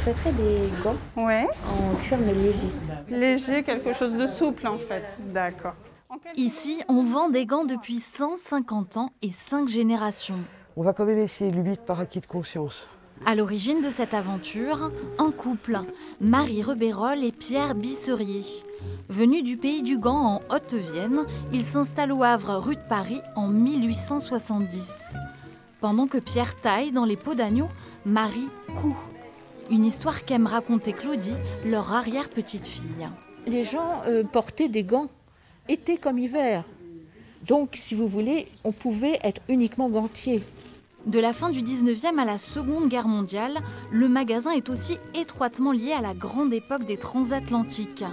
souhaiterais des gants Ouais. en cuir mais léger. Léger, quelque chose de souple en fait. D'accord. Ici, on vend des gants depuis 150 ans et 5 générations. On va quand même essayer le 8 par acquis de conscience. À l'origine de cette aventure, un couple, Marie Rebérol et Pierre Bisserier. Venus du pays du Gant en Haute-Vienne, ils s'installent au Havre, rue de Paris, en 1870. Pendant que Pierre taille dans les peaux d'agneau, Marie coud. Une histoire qu'aime raconter Claudie, leur arrière-petite-fille. Les gens portaient des gants, été comme hiver. Donc, si vous voulez, on pouvait être uniquement gantier. De la fin du 19e à la Seconde Guerre mondiale, le magasin est aussi étroitement lié à la grande époque des transatlantiques.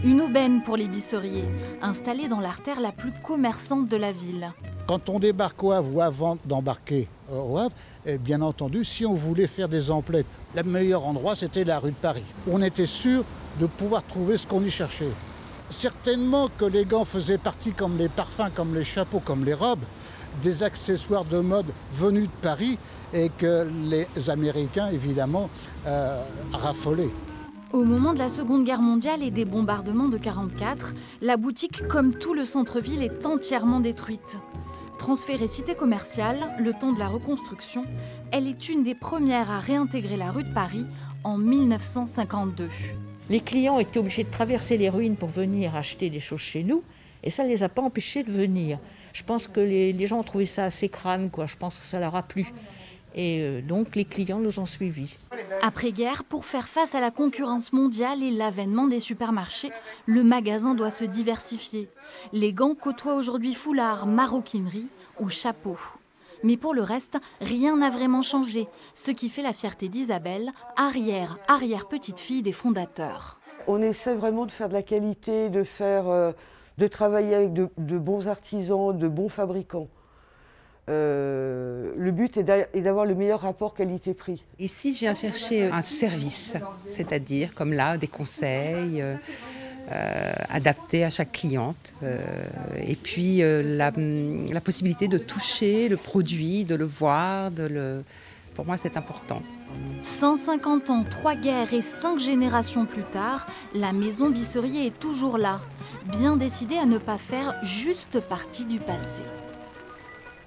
Une aubaine pour les bisseriers, installée dans l'artère la plus commerçante de la ville. Quand on débarque au Havre ou avant d'embarquer au Havre, bien entendu, si on voulait faire des emplettes, le meilleur endroit, c'était la rue de Paris. On était sûr de pouvoir trouver ce qu'on y cherchait. Certainement que les gants faisaient partie, comme les parfums, comme les chapeaux, comme les robes, des accessoires de mode venus de Paris et que les Américains, évidemment, raffolaient. Au moment de la Seconde Guerre mondiale et des bombardements de 1944, la boutique, comme tout le centre-ville, est entièrement détruite. Transférée cité commerciale, le temps de la reconstruction, elle est une des premières à réintégrer la rue de Paris en 1952. Les clients étaient obligés de traverser les ruines pour venir acheter des choses chez nous et ça ne les a pas empêchés de venir. Je pense que les gens ont trouvé ça assez crâne, quoi. Je pense que ça leur a plu. Et donc les clients nous ont suivis. Après-guerre, pour faire face à la concurrence mondiale et l'avènement des supermarchés, le magasin doit se diversifier. Les gants côtoient aujourd'hui foulards, maroquinerie ou chapeaux. Mais pour le reste, rien n'a vraiment changé, ce qui fait la fierté d'Isabelle, arrière-petite-fille des fondateurs. On essaie vraiment de faire de la qualité, de travailler avec de bons artisans, de bons fabricants. Le but est d'avoir le meilleur rapport qualité-prix. Ici, je viens chercher un service, c'est-à-dire comme là, des conseils adaptés à chaque cliente. Et puis la possibilité de toucher le produit, de le voir, pour moi c'est important. 150 ans, 3 guerres et 5 générations plus tard, la maison Bisserier est toujours là, bien décidée à ne pas faire juste partie du passé.